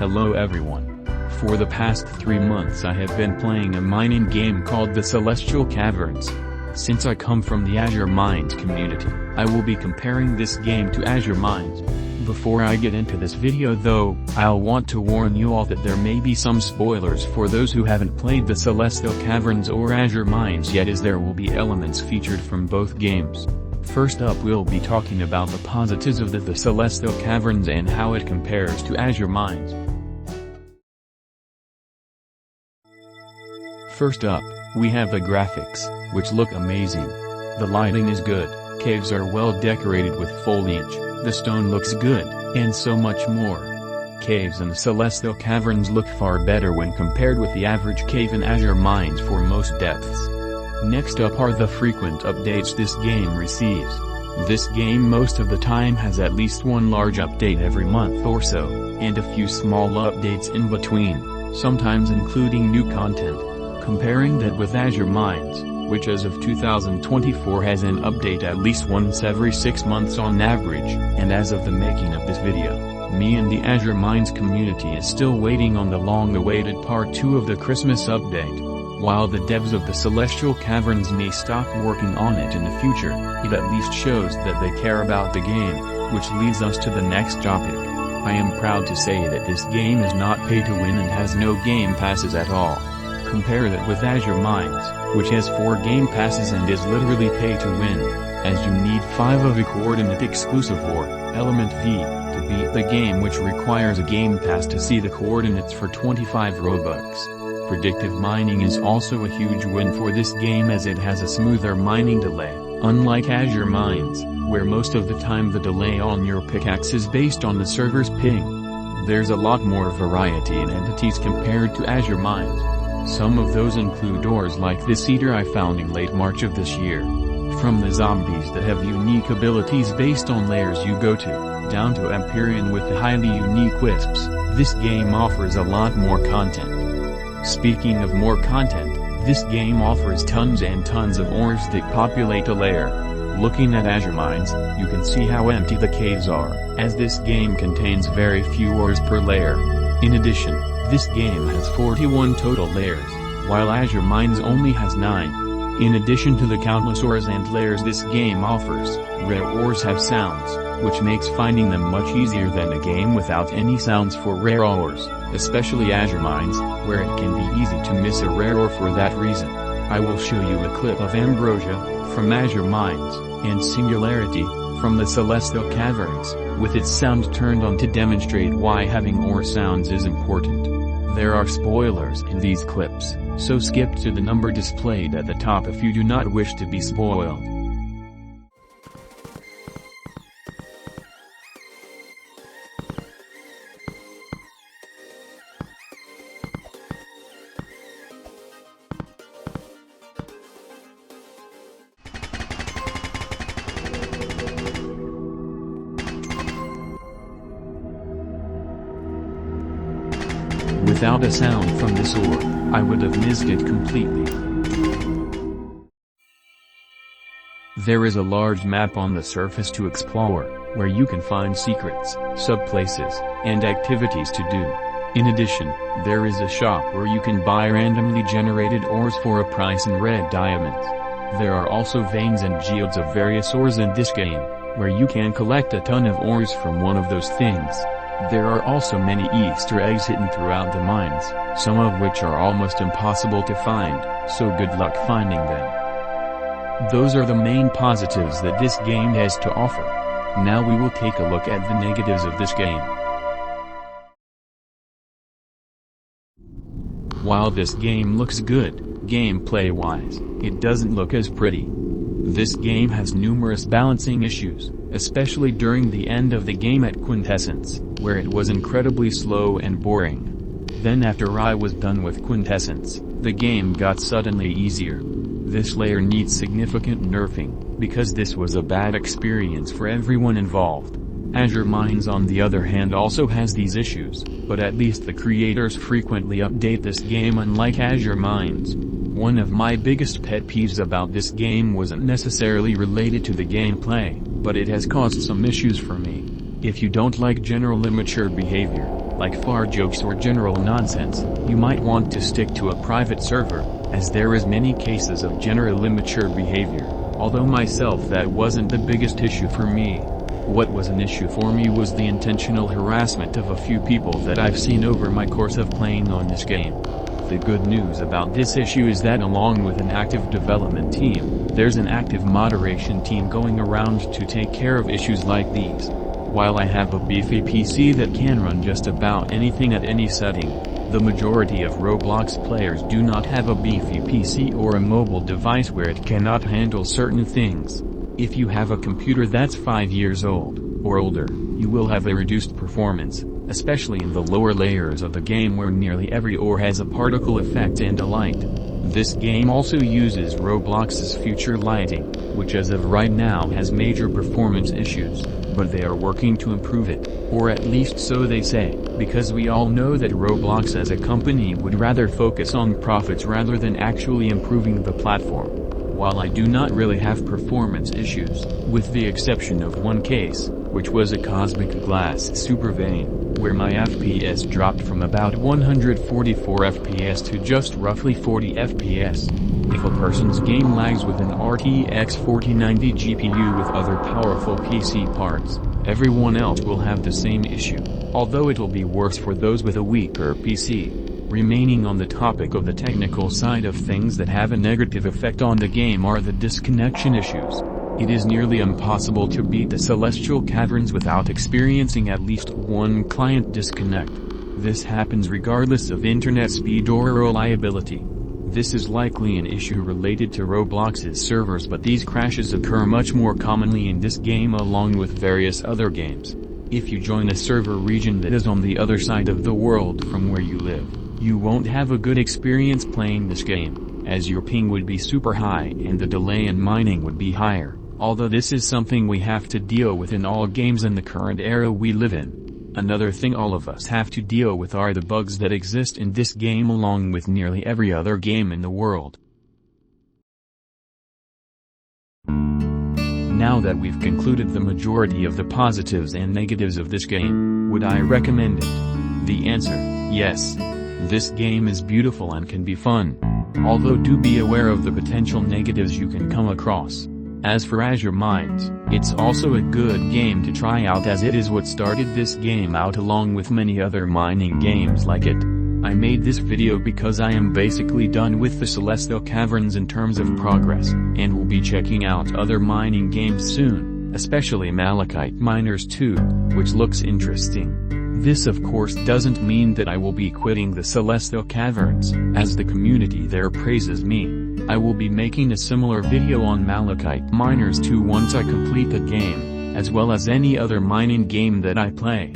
Hello everyone. For the past 3 months I have been playing a mining game called the Celestial Caverns. Since I come from the Azure Mines community, I will be comparing this game to Azure Mines. Before I get into this video though, I'll want to warn you all that there may be some spoilers for those who haven't played the Celestial Caverns or Azure Mines yet, as there will be elements featured from both games. First up, we'll be talking about the positives of the Celestial Caverns and how it compares to Azure Mines. First up, we have the graphics, which look amazing. The lighting is good, caves are well decorated with foliage, the stone looks good, and so much more. Caves in Celestial Caverns look far better when compared with the average cave in Azure Mines for most depths. Next up are the frequent updates this game receives. This game most of the time has at least one large update every month or so, and a few small updates in between, sometimes including new content. Comparing that with Azure Mines, which as of 2024 has an update at least once every 6 months on average, and as of the making of this video, me and the Azure Mines community is still waiting on the long-awaited part 2 of the Christmas update. While the devs of the Celestial Caverns may stop working on it in the future, it at least shows that they care about the game, which leads us to the next topic. I am proud to say that this game is not pay to win and has no game passes at all. Compare that with Azure Mines, which has 4 game passes and is literally pay to win, as you need 5 of a coordinate exclusive or element V to beat the game, which requires a game pass to see the coordinates for 25 Robux. Predictive mining is also a huge win for this game as it has a smoother mining delay, unlike Azure Mines, where most of the time the delay on your pickaxe is based on the server's ping. There's a lot more variety in entities compared to Azure Mines. Some of those include doors like this eater I found in late March of this year. From the zombies that have unique abilities based on layers you go to, down to Empyrean with the highly unique wisps, this game offers a lot more content. Speaking of more content, this game offers tons and tons of ores that populate a layer. Looking at Azure Mines, you can see how empty the caves are, as this game contains very few ores per layer. In addition, this game has 41 total layers, while Azure Mines only has 9. In addition to the countless ores and layers this game offers, rare ores have sounds, which makes finding them much easier than a game without any sounds for rare ores, especially Azure Mines, where it can be easy to miss a rare ore for that reason. I will show you a clip of Ambrosia, from Azure Mines, and Singularity, from the Celestial Caverns, with its sound turned on to demonstrate why having ore sounds is important. There are spoilers in these clips, so skip to the number displayed at the top if you do not wish to be spoiled. Without a sound from this ore, I would have missed it completely. There is a large map on the surface to explore, where you can find secrets, sub-places, and activities to do. In addition, there is a shop where you can buy randomly generated ores for a price in red diamonds. There are also veins and geodes of various ores in this game, where you can collect a ton of ores from one of those things. There are also many Easter eggs hidden throughout the mines, some of which are almost impossible to find, so good luck finding them. Those are the main positives that this game has to offer. Now we will take a look at the negatives of this game. While this game looks good, gameplay-wise, it doesn't look as pretty. This game has numerous balancing issues, especially during the end of the game at Quintessence, where it was incredibly slow and boring. Then after I was done with Quintessence, the game got suddenly easier. This layer needs significant nerfing, because this was a bad experience for everyone involved. Azure Mines on the other hand also has these issues, but at least the creators frequently update this game unlike Azure Mines. One of my biggest pet peeves about this game wasn't necessarily related to the gameplay, but it has caused some issues for me. If you don't like general immature behavior, like far jokes or general nonsense, you might want to stick to a private server, as there is many cases of general immature behavior, although myself that wasn't the biggest issue for me. What was an issue for me was the intentional harassment of a few people that I've seen over my course of playing on this game. The good news about this issue is that along with an active development team, there's an active moderation team going around to take care of issues like these. While I have a beefy PC that can run just about anything at any setting, the majority of Roblox players do not have a beefy PC or a mobile device where it cannot handle certain things. If you have a computer that's 5 years old, or older, you will have a reduced performance, especially in the lower layers of the game where nearly every ore has a particle effect and a light. This game also uses Roblox's future lighting, which as of right now has major performance issues, but they are working to improve it, or at least so they say, because we all know that Roblox as a company would rather focus on profits rather than actually improving the platform. While I do not really have performance issues, with the exception of one case, which was a cosmic glass supervein, where my FPS dropped from about 144 FPS to just roughly 40 FPS. If a person's game lags with an RTX 4090 GPU with other powerful PC parts, everyone else will have the same issue, although it'll be worse for those with a weaker PC. Remaining on the topic of the technical side of things that have a negative effect on the game are the disconnection issues. It is nearly impossible to beat the Celestial Caverns without experiencing at least one client disconnect. This happens regardless of internet speed or reliability. This is likely an issue related to Roblox's servers, but these crashes occur much more commonly in this game along with various other games. If you join a server region that is on the other side of the world from where you live, you won't have a good experience playing this game, as your ping would be super high and the delay in mining would be higher, although this is something we have to deal with in all games in the current era we live in. Another thing all of us have to deal with are the bugs that exist in this game along with nearly every other game in the world. Now that we've concluded the majority of the positives and negatives of this game, would I recommend it? The answer, yes. This game is beautiful and can be fun. Although do be aware of the potential negatives you can come across. As for Azure Mines, it's also a good game to try out as it is what started this game out along with many other mining games like it. I made this video because I am basically done with the Celestial Caverns in terms of progress, and will be checking out other mining games soon, especially Macleod Miners 2, which looks interesting. This of course doesn't mean that I will be quitting the Celestial Caverns, as the community there praises me. I will be making a similar video on Macleod Miners 2 once I complete the game, as well as any other mining game that I play.